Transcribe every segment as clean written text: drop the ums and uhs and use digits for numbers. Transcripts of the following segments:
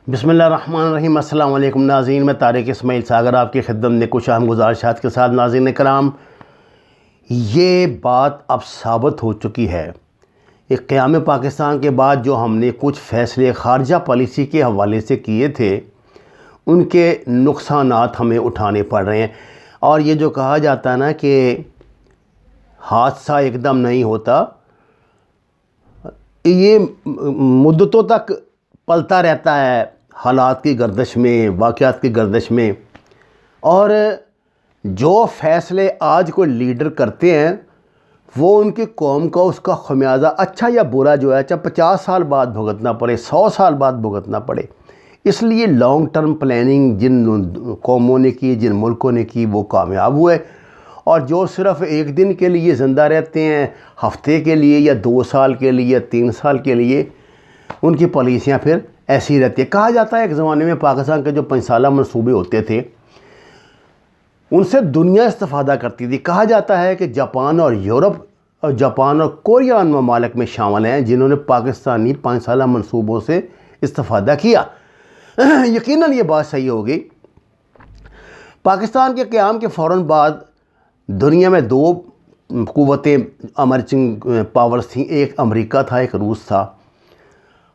بسم اللہ الرحمن الرحیم۔ السلام علیکم ناظرین، میں طارق اسماعیل ساگر آپ کی خدمت میں کچھ اہم گزارشات کے ساتھ۔ ناظرین کرام، یہ بات اب ثابت ہو چکی ہے کہ قیام پاکستان کے بعد جو ہم نے کچھ فیصلے خارجہ پالیسی کے حوالے سے کیے تھے، ان کے نقصانات ہمیں اٹھانے پڑ رہے ہیں۔ اور یہ جو کہا جاتا ہے نا کہ حادثہ ایک دم نہیں ہوتا، یہ مدتوں تک پلتا رہتا ہے حالات کی گردش میں، واقعات کی گردش میں۔ اور جو فیصلے آج کوئی لیڈر کرتے ہیں وہ ان کی قوم کا اس کا خمیازہ اچھا یا برا جو ہے، چاہے 50 سال بعد بھگتنا پڑے، 100 سال بعد بھگتنا پڑے۔ اس لیے لانگ ٹرم پلاننگ جن قوموں نے کی، جن ملکوں نے کی، وہ کامیاب ہوئے۔ اور جو صرف ایک دن کے لیے زندہ رہتے ہیں، ہفتے کے لیے یا 2 سال کے لیے یا 3 سال کے لیے، ان کی پالیسیاں پھر ایسی رہتی ہے۔ کہا جاتا ہے ایک زمانے میں پاکستان کے جو 5 سالہ منصوبے ہوتے تھے ان سے دنیا استفادہ کرتی تھی۔ کہا جاتا ہے کہ جاپان اور یورپ اور جاپان اور کوریا ان ممالک میں شامل ہیں جنہوں نے پاکستانی 5 سالہ منصوبوں سے استفادہ کیا۔ یقیناً یہ بات صحیح ہوگی۔ پاکستان کے قیام کے فوراً بعد دنیا میں 2 قوتیں ایمرجنگ پاورز تھیں، ایک امریکہ تھا، ایک روس تھا۔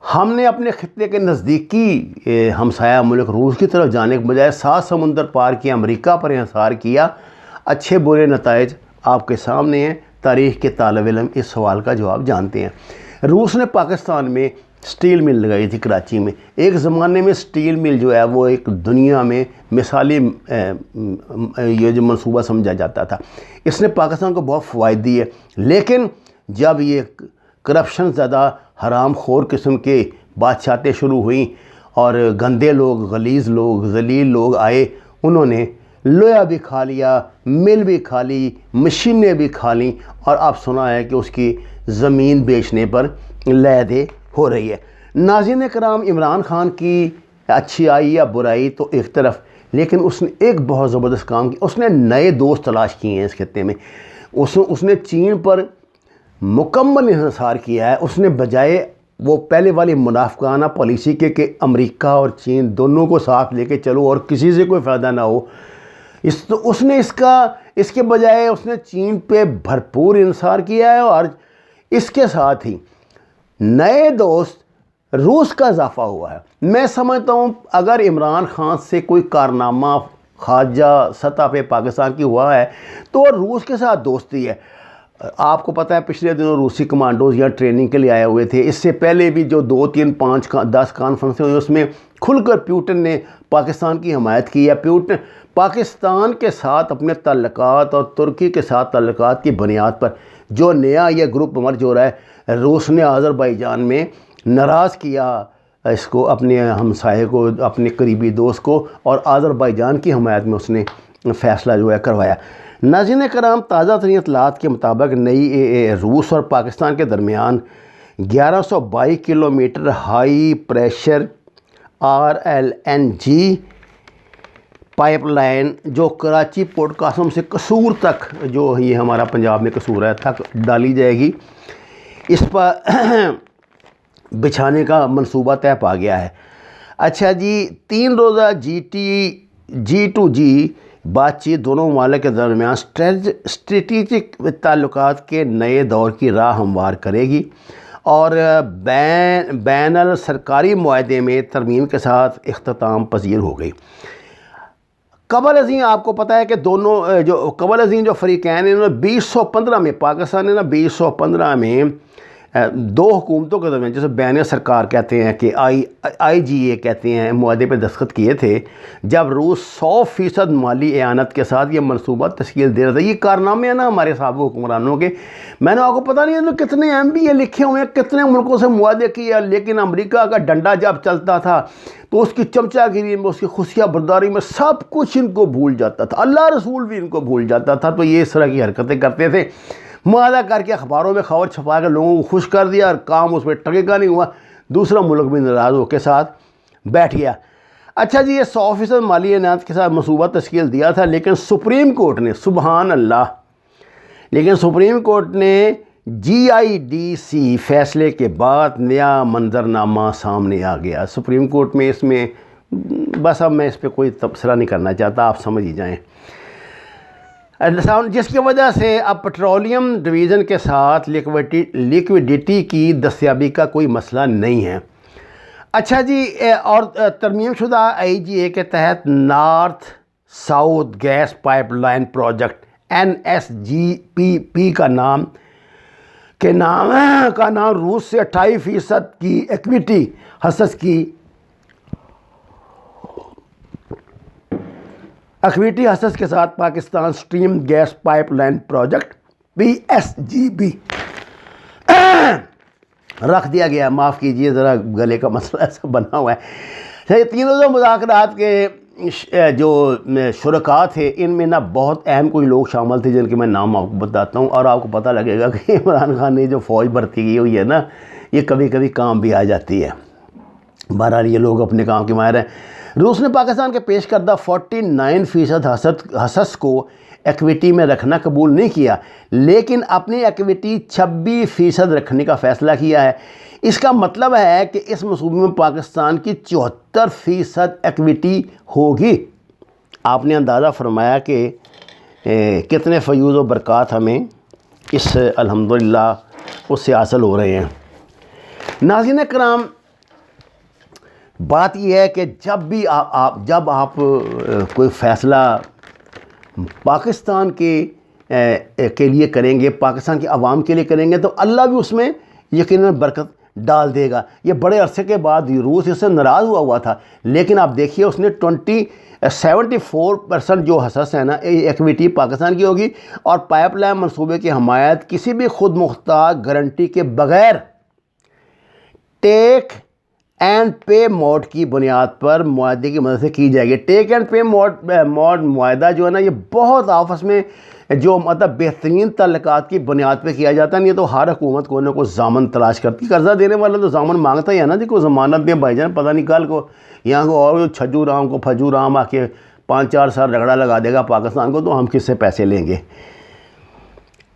ہم نے اپنے خطے کے نزدیکی ہمسایہ ملک روس کی طرف جانے کے بجائے 7 سمندر پار کے امریکہ پر انحصار کیا۔ اچھے برے نتائج آپ کے سامنے ہیں۔ تاریخ کے طالب علم اس سوال کا جواب جانتے ہیں۔ روس نے پاکستان میں سٹیل مل لگائی تھی کراچی میں۔ ایک زمانے میں سٹیل مل جو ہے وہ ایک دنیا میں مثالی یہ جو منصوبہ سمجھا جاتا تھا۔ اس نے پاکستان کو بہت فوائد دی ہے، لیکن جب یہ کرپشن زیادہ حرام خور قسم کے بادشاہتیں شروع ہوئیں اور گندے لوگ، غلیظ لوگ، ذلیل لوگ آئے، انہوں نے لوہا بھی کھا لیا، مل بھی کھا لی، مشینیں بھی کھا لیں، اور اب سنا ہے کہ اس کی زمین بیچنے پر لیدے ہو رہی ہے۔ ناظرین کرام، عمران خان کی اچھی آئی یا برائی تو ایک طرف، لیکن اس نے ایک بہت زبردست کام کیا۔ اس نے نئے دوست تلاش کیے ہیں اس خطے میں۔ اس نے چین پر مکمل انحصار کیا ہے۔ اس نے بجائے وہ پہلے والی منافقانہ پالیسی کے کہ امریکہ اور چین دونوں کو ساتھ لے کے چلو اور کسی سے کوئی فائدہ نہ ہو، اس نے اس کے بجائے اس نے چین پہ بھرپور انحصار کیا ہے۔ اور اس کے ساتھ ہی نئے دوست روس کا اضافہ ہوا ہے۔ میں سمجھتا ہوں اگر عمران خان سے کوئی کارنامہ خارجہ سطح پہ پاکستان کی ہوا ہے تو روس کے ساتھ دوستی ہے۔ آپ کو پتہ ہے پچھلے دنوں روسی کمانڈوز یہاں ٹریننگ کے لیے آئے ہوئے تھے۔ اس سے پہلے بھی جو 2 3 5 10 کانفرنسیں ہوئی، اس میں کھل کر پیوٹن نے پاکستان کی حمایت کی ہے۔ پیوٹن پاکستان کے ساتھ اپنے تعلقات اور ترکی کے ساتھ تعلقات کی بنیاد پر جو نیا یہ گروپ مرج ہو رہا ہے، روس نے آذربائیجان میں ناراض کیا اس کو، اپنے ہمسائے کو، اپنے قریبی دوست کو، اور آذربائیجان کی حمایت میں اس نے فیصلہ جو ہے کروایا۔ ناظرین کرام، تازہ ترین اطلاعات کے مطابق نئی روس اور پاکستان کے درمیان 1122 kilometre high pressure RLNG pipe line جو کراچی پورٹ قاسم سے قصور تک، جو یہ ہمارا پنجاب میں قصور ہے، تک ڈالی جائے گی، اس پر بچھانے کا منصوبہ طے پا گیا ہے۔ اچھا جی، 3 روزہ G2G بات چیت دونوں ممالک کے درمیان اسٹریٹجک تعلقات کے نئے دور کی راہ ہموار کرے گی اور بین السرکاری معاہدے میں ترمیم کے ساتھ اختتام پذیر ہو گئی۔ قبل ازیں آپ کو پتہ ہے کہ دونوں جو فریقین ہیں، انہوں نے 2015 میں، پاکستان نے 2015 میں 2 حکومتوں کے درمیان، جیسے بین سرکار کہتے ہیں کہ IGA کہتے ہیں، معاہدے پہ دستخط کیے تھے، جب روس 100% مالی اعانت کے ساتھ یہ منصوبہ تشکیل دے رہا تھا۔ یہ کارنامے ہیں نا ہمارے سابق حکمرانوں کے۔ میں نے آپ کو پتہ نہیں کتنے MBA لکھے ہوئے ہیں، کتنے ملکوں سے معاہدے کیے، لیکن امریکہ کا ڈنڈا جب چلتا تھا تو اس کی چمچہ گیری میں، اس کی خفیہ برداری میں سب کچھ ان کو بھول جاتا تھا، اللہ رسول بھی ان کو بھول جاتا تھا۔ تو یہ اس طرح کی حرکتیں کرتے تھے، معاہدہ کر کے اخباروں میں خبر چھپا کے لوگوں کو خوش کر دیا، اور کام اس پہ ٹکے کا نہیں ہوا، دوسرا ملک بھی ناراض ہو کے ساتھ بیٹھ گیا۔ اچھا جی، یہ 100% مالی اعانت کے ساتھ منصوبہ تشکیل دیا تھا، لیکن سپریم کورٹ نے، سبحان اللہ، لیکن سپریم کورٹ نے GIDC فیصلے کے بعد نیا منظرنامہ سامنے آ گیا سپریم کورٹ میں. اس میں بس اب میں اس پہ کوئی تبصرہ نہیں کرنا چاہتا, آپ سمجھ ہی جائیں, جس کی وجہ سے اب پٹرولیم ڈویژن کے ساتھ لیکویڈیٹی کی دستیابی کا کوئی مسئلہ نہیں ہے. اچھا جی, اور ترمیم شدہ IGA کے تحت north south gas pipeline project NSGPP کا نام روس سے 28% کی ایکویٹی حصص کے ساتھ Pakistan stream gas pipeline project PSGP رکھ دیا گیا. معاف کیجئے, ذرا گلے کا مسئلہ ایسا بنا ہوا ہے. تینوں جو مذاکرات کے جو شرکاء تھے, ان میں نا بہت اہم کوئی لوگ شامل تھے جن کے میں نام آپ کو بتاتا ہوں, اور آپ کو پتہ لگے گا کہ عمران خان نے جو فوج بھرتی کی ہوئی ہے نا, یہ کبھی کبھی کام بھی آ جاتی ہے. بہرحال یہ لوگ اپنے کام کے ماہر ہیں. روس نے پاکستان کے پیش کردہ 49% حصص کو ایکویٹی میں رکھنا قبول نہیں کیا, لیکن اپنی ایکویٹی 26% رکھنے کا فیصلہ کیا ہے. اس کا مطلب ہے کہ اس منصوبے میں پاکستان کی 74% ایکویٹی ہوگی. آپ نے اندازہ فرمایا کہ کتنے فیوز و برکات ہمیں اس الحمدللہ اس سے حاصل ہو رہے ہیں. ناظرین کرام, بات یہ ہے کہ جب آپ کوئی فیصلہ پاکستان کے لیے کریں گے, پاکستان کے عوام کے لیے کریں گے, تو اللہ بھی اس میں یقیناً برکت ڈال دے گا. یہ بڑے عرصے کے بعد روس اس سے ناراض ہوا تھا, لیکن آپ دیکھیے اس نے 74% جو حصص ہے نا ایکویٹی پاکستان کی ہوگی, اور پائپ لائن منصوبے کی حمایت کسی بھی خود مختار گارنٹی کے بغیر ٹیک اینڈ پے موڈ کی بنیاد پر معاہدے کی مدد سے کی جائے گی. ٹیک اینڈ پے موڈ معاہدہ جو ہے نا, یہ بہت آپس میں جو بہترین تعلقات کی بنیاد پہ کیا جاتا ہے. نہیں تو ہر حکومت کو نہ کو ضامن تلاش کرتی, قرضہ دینے والا تو ضامن مانگتا ہی ہے نا جی, کو ضمانت دیں بھائی جان, پتہ نہیں کل کو یہاں کو اور چھجو رام آ کے 5-4 سال رگڑا لگا دے گا پاکستان کو, تو ہم کس سے پیسے لیں گے.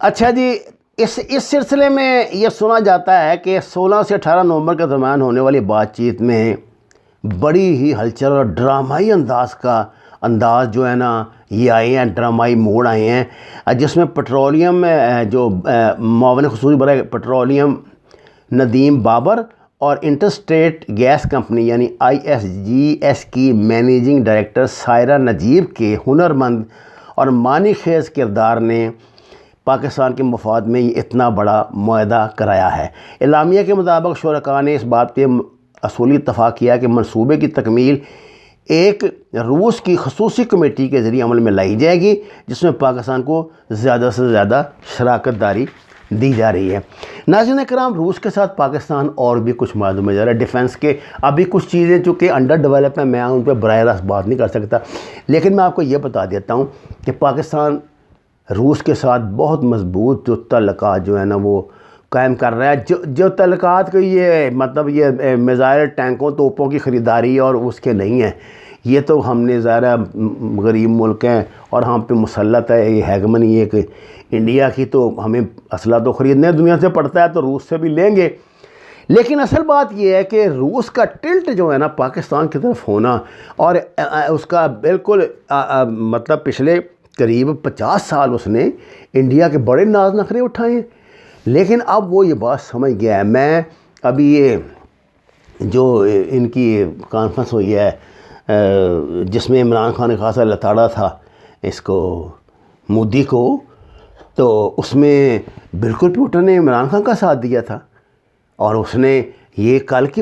اچھا جی, اس سلسلے میں یہ سنا جاتا ہے کہ 16 سے 18 نومبر کے درمیان ہونے والی بات چیت میں بڑی ہی ہلچل اور ڈرامائی انداز جو ہے نا یہ آئے ہیں, ڈرامائی موڑ آئے ہیں, جس میں پٹرولیم جو معاون خصوصی برائے پٹرولیم ندیم بابر اور انٹرسٹیٹ گیس کمپنی یعنی ISGS کی مینیجنگ ڈائریکٹر سائرہ نجیب کے ہنرمند اور معنی خیز کردار نے پاکستان کے مفاد میں یہ اتنا بڑا معاہدہ کرایا ہے. اعلامیہ کے مطابق شرکاء نے اس بات پہ اصولی اتفاق کیا کہ منصوبے کی تکمیل ایک روس کی خصوصی کمیٹی کے ذریعے عمل میں لائی جائے گی, جس میں پاکستان کو زیادہ سے زیادہ شراکت داری دی جا رہی ہے. ناظرین کرام, روس کے ساتھ پاکستان اور بھی کچھ معاہدوں میں جا رہا ہے. ڈیفنس کے ابھی کچھ چیزیں چونکہ انڈر ڈیولپ ہیں, میں ان پہ براہ راست بات نہیں کر سکتا, لیکن میں آپ کو یہ بتا دیتا ہوں کہ پاکستان روس کے ساتھ بہت مضبوط جو تعلقات جو ہے نا وہ قائم کر رہا ہے. جو تعلقات کو یہ یہ میزائل ٹینکوں توپوں کی خریداری اور اس کے نہیں ہیں, یہ تو ہم نے ظاہر غریب ملک ہیں اور ہم پہ مسلط ہے یہ ہیگمنی ایک انڈیا کی, تو ہمیں اسلحہ تو خریدنے دنیا سے پڑتا ہے, تو روس سے بھی لیں گے. لیکن اصل بات یہ ہے کہ روس کا ٹلٹ جو ہے نا پاکستان کی طرف ہونا, اور اس کا بالکل پچھلے قریب 50 سال اس نے انڈیا کے بڑے ناز نخرے اٹھائے ہیں, لیکن اب وہ یہ بات سمجھ گیا ہے. میں ابھی یہ جو ان کی کانفرنس ہوئی ہے جس میں عمران خان نے خاصا لتاڑا تھا اس کو مودی کو, تو اس میں بالکل پوٹن نے عمران خان کا ساتھ دیا تھا, اور اس نے یہ کل کی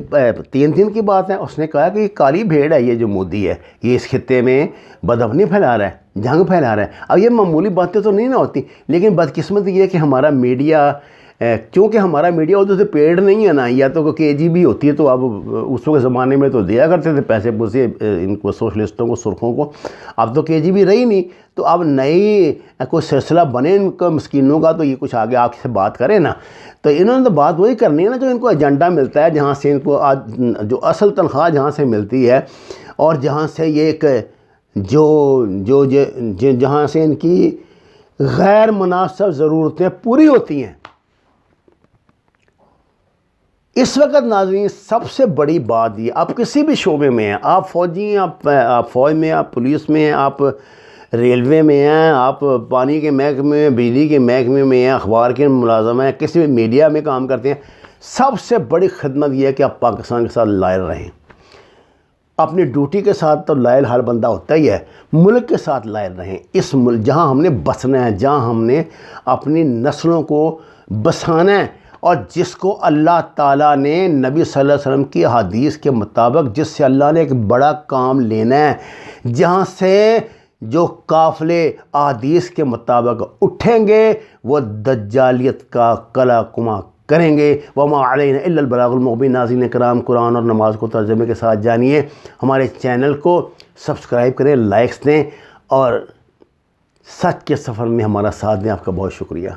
3 دن کی بات ہے, اس نے کہا کہ یہ کالی بھیڑ ہے, یہ جو مودی ہے یہ اس خطے میں بدامنی پھیلا رہا ہے, جنگ پھیلا رہا ہے. اب یہ معمولی باتیں تو نہیں نہ ہوتی, لیکن بدقسمت یہ ہے کہ ہمارا میڈیا, کیونکہ ہمارا میڈیا ادھر سے پیڑ نہیں ہے نا, یا تو KGB ہوتی ہے, تو اب اس وقت زمانے میں تو دیا کرتے تھے پیسے پوسے ان کو سوشلسٹوں کو, سرخوں کو. اب تو KGB رہی نہیں, تو اب نئی کوئی سلسلہ بنے ان کا مسکینوں کا, تو یہ کچھ آگے آپ سے بات کریں نا, تو انہوں نے تو بات وہی کرنی ہے نا جو ان کو ایجنڈا ملتا ہے, جہاں سے ان کو جو اصل تنخواہ جہاں سے ملتی ہے, اور جہاں سے یہ ایک جہاں سے ان کی غیر مناسب ضرورتیں پوری ہوتی ہیں, اس وقت ناظرین سب سے بڑی بات یہ، آپ کسی بھی شعبے میں ہیں، آپ فوجی ہیں، آپ فوج میں ہیں، آپ پولیس میں ہیں، آپ ریلوے میں ہیں، آپ پانی کے محکمے میں، بجلی کے محکمے میں ہیں، اخبار کے ملازم ہیں، کسی بھی میڈیا میں کام کرتے ہیں، سب سے بڑی خدمت یہ ہے کہ آپ پاکستان کے ساتھ لائل رہیں۔ اپنی ڈیوٹی کے ساتھ تو لائل ہر بندہ ہوتا ہی ہے، ملک کے ساتھ لائل رہیں۔ اس ملک جہاں ہم نے بسنا ہے، جہاں ہم نے اپنی نسلوں کو بسانا ہے، اور جس کو اللہ تعالیٰ نے نبی صلی اللہ علیہ وسلم کی حدیث کے مطابق، جس سے اللہ نے ایک بڑا کام لینا ہے، جہاں سے جو قافلے احادیث کے مطابق اٹھیں گے وہ دجالیت کا قلع کما کریں گے۔ وما علینا الا البلاغ المبین۔ ناظرین کرام، قرآن اور نماز کو ترجمے کے ساتھ جانیے، ہمارے چینل کو سبسکرائب کریں، لائکس دیں، اور سچ کے سفر میں ہمارا ساتھ دیں۔ آپ کا بہت شکریہ۔